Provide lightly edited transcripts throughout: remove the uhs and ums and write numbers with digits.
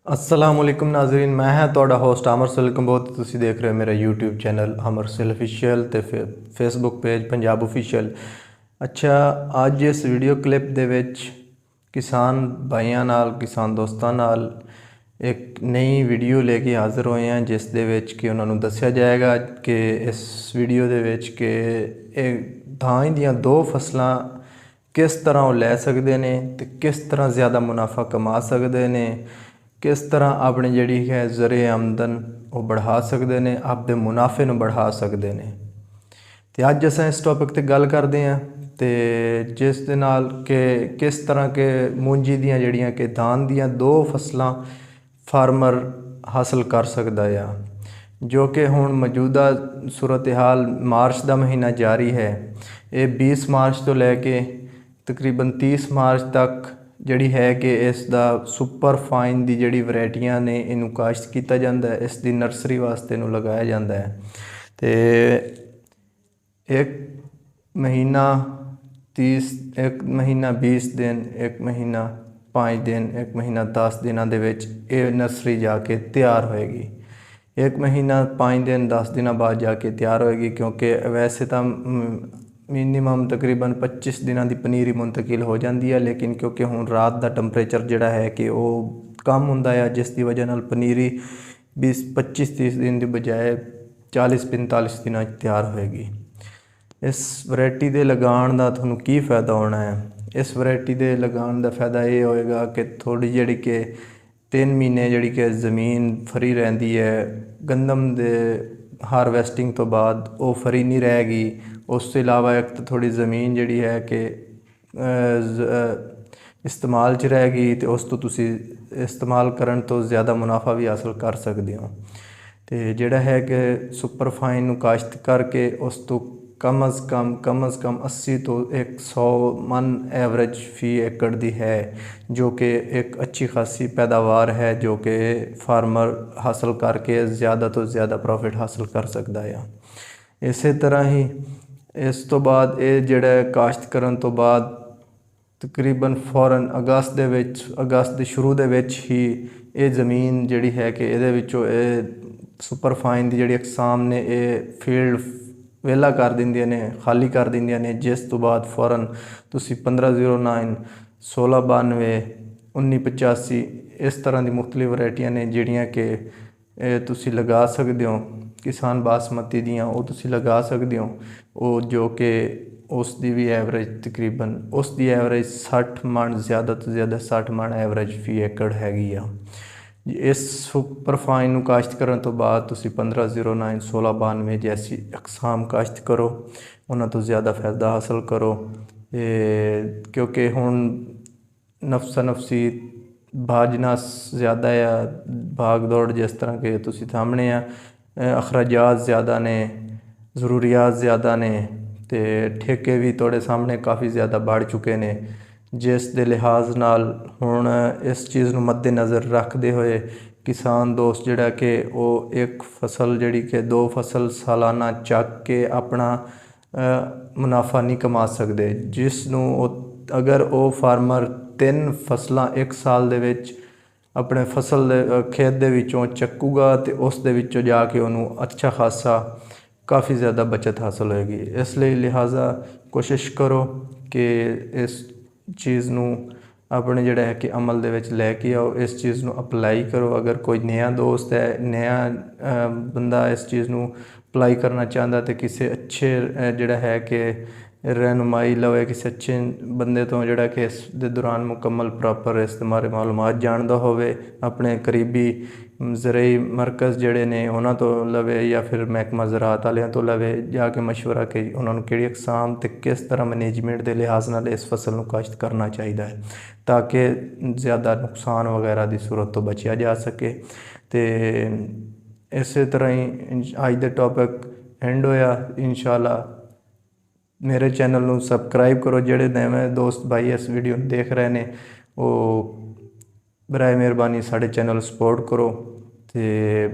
अस्सलाम वालेकुम नाज़रीन, मैं है ਤੁਹਾਡਾ ਹੋਸਟ ਅਮਰ ਸਿਲ ਕੰਬੋਤ। ਤੁਸੀਂ ਦੇਖ ਰਹੇ ਹੋ ਮੇਰਾ YouTube ਚੈਨਲ ਅਮਰ ਸਿਲ ਅਫੀਸ਼ੀਅਲ ਤੇ ਫੇਸਬੁੱਕ ਪੇਜ ਪੰਜਾਬ ਅਫੀਸ਼ੀਅਲ। ਅੱਛਾ, ਅੱਜ ਇਸ ਵੀਡੀਓ ਕਲਿੱਪ ਦੇ ਵਿੱਚ ਕਿਸਾਨ ਭਾਈਆਂ ਨਾਲ, ਕਿਸਾਨ ਦੋਸਤਾਂ ਨਾਲ ਇੱਕ ਨਈ ਵੀਡੀਓ ਲੈ ਕੇ ਹਾਜ਼ਰ ਹੋਏ ਹਾਂ, ਜਿਸ ਦੇ ਵਿੱਚ ਕਿ ਉਹਨਾਂ ਨੂੰ ਦੱਸਿਆ ਜਾਏਗਾ ਕਿ ਇਸ ਵੀਡੀਓ ਦੇ ਵਿੱਚ ਕਿ ਇਹ ਧਾਨ ਦੀਆਂ ਦੋ ਫਸਲਾਂ ਕਿਸ ਤਰ੍ਹਾਂ ਉਹ ਲੈ ਸਕਦੇ ਨੇ ਤੇ ਕਿਸ ਤਰ੍ਹਾਂ ਜ਼ਿਆਦਾ ਮੁਨਾਫਾ ਕਮਾ ਸਕਦੇ ਨੇ, किस तरह अपनी जी है ज़रे आमदन वो बढ़ा सकते हैं, आपके मुनाफे में बढ़ा सकते हैं। तो अज अस इस टॉपिक पर गल करते हैं तो जिस दे नाल कि किस तरह के मूंजी दियाँ जड़ियाँ कि धान दियाँ दो फसलां फार्मर हासिल कर सकता है, जो कि हुण मौजूदा सूरत हाल मार्च का महीना जारी है। ये 20 मार्च तो लैके तकरीबन 30 मार्च तक जड़ी है कि इसका सुपर फाइन की जड़ी वैरायटियां ने इनू काश्त किया जाता है, इसकी नर्सरी वास्ते इनू लगाया जाता है। तो एक महीना 30, एक महीना 20 दिन, एक महीना 5 दिन, एक महीना 10 दिनों के विच ये नर्सरी जाके तैयार होएगी। एक महीना 5 दिन 10 दिनों बाद जाके तैयार होएगी, क्योंकि वैसे तो मिनीमम तकरीबन 25 दिनों की पनीरी मुंतकिल हो जाती है, लेकिन क्योंकि हुण रात का टंपरेचर जोड़ा है कि वो कम होंदा है, जिसकी वजह नाल पनीरी 20-25-30 दिन की बजाय 40-45 दिनों तैयार होएगी। इस वैरायटी के लगान का तुहानूं की फ़ायदा होना है? इस वैरायटी के लगान का फ़ायदा ये होएगा कि थोड़ी जी कि 3 महीने जी कि ज़मीन फरी रहिंदी है, गंदम के हारवैसटिंग तो बाद वो फरी नहीं रहेगी। उस तो इलावा एक तो थोड़ी ज़मीन जी है कि इस्तेमाल च रहेगी, तो उस तो तुसी इस्तेमाल करन तो ज़्यादा मुनाफा भी हासिल कर सकते हो। तो जोड़ा है कि सुपर फाइन नूं काश्त करके उस तो कम अज़ कम 80 तो 100 मन एवरेज फी एकड़ दी है, जो कि एक अच्छी खासी पैदावार है, जो कि फार्मर हासिल करके ज़्यादा तो ज़्यादा प्रॉफिट हासिल कर सकता है। इस तरह ही इस तो बाद ये जोड़ा काश्त करन तो बाद तकरीबन फौरन अगस्त के शुरू दे विच ही ये ज़मीन जिहड़ी है कि इहदे विचों सुपर फाइन की जिहड़ी अकसाम ने ये फील्ड वेला कर दिंदियां ने, खाली कर दिंदियां ने, जिस तो बाद फौरन तुसी 1509, 1692, 1985 इस तरह की मुख्तलिफ वैरायटियां ने जिहड़ियां कि तुसी लगा सकते हो। किसान बासमती दियाँ वो तुसी लगा सकते हो, वो जो कि उसकी भी एवरेज तकरीबन उसकी एवरेज 60 मन, ज़्यादा तो ज़्यादा 60 मन एवरेज फी एकड़ हैगी आ। इस सुपर फाइन नूं काश्त करन तो बाद तुसी 1509, 1692 जैसी अकसाम काश्त करो, उन्हां तो ज़्यादा फ़ायदा हासिल करो। क्योंकि हुण नफसा नफसी भाजना ज़्यादा है, भाग दौड़ जिस तरह के तुसी सामने आ, अखराजात ज़्यादा ने, ज़रूरियात ज़्यादा ने, तो ठेके भी थोड़े सामने काफ़ी ज़्यादा बढ़ चुके ने, जिस दे लिहाज नाल हुण इस चीज़ नूं मद्देनज़र रखते हुए किसान दोस्त जिहड़ा कि वो एक फसल जिहड़ी कि दो फसल सालाना चक के अपना मुनाफा नहीं कमा सकते, जिसनूं अगर वो फार्मर 3 फसलां एक साल दे विच अपने फसल खेत दे विचों चक्कूगा तो उस दे विचों जाके उन्होंने अच्छा खासा काफ़ी ज़्यादा बचत हासिल होएगी। इसलिए लिहाजा कोशिश करो कि इस चीज़ नूं अपने जिहड़ा है कि अमल दे विच लैके आओ, इस चीज़ नूं अप्लाई करो। अगर कोई नया दोस्त है, नया बंदा इस चीज़ नूं अप्लाई करना चाहता तो किसी अच्छे जिहड़ा है कि रहनुमाई लवे, किसी अच्छे बंदे तो जिहड़ा कि इस दे दौरान मुकम्मल प्रॉपर इस बारे मालूमात जानता होवे, अपने करीबी ज़रई मरकज़ जिहड़े ने उन्हां तो लवे, या फिर महकमा ज़राअत वालियां तो लवे जाके मशवरा कि उन्होंने किहड़ी अकसाम ते किस तरह मैनेजमेंट के लिहाज नाल इस फसल नूं काश्त करना चाहिए है, ताकि ज़्यादा नुकसान वगैरह की सूरत तो बचिया जा सके। तो इस तरह ही अज दे टॉपिक एंड होया। इंशाअल्लाह मेरे चैनल नूं सबसक्राइब करो, जिहड़े नवे दोस्त भाई इस वीडियो देख रहे हैं वो बराए मेहरबानी साढ़े चैनल सपोर्ट करो, तो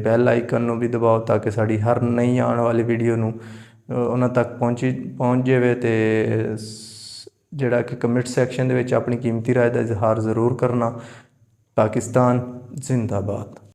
बैल आइकन नूं भी दबाओ ताकि साड़ी हर नई आने वाली वीडियो नूं उन्हां तक पहुँच जाए। तो जिहड़ा कि कमेंट सैक्शन दे विच अपनी कीमती राय का इजहार ज़रूर करना, ਪਾਕਿਸਤਾਨ ਜ਼ਿੰਦਾਬਾਦ।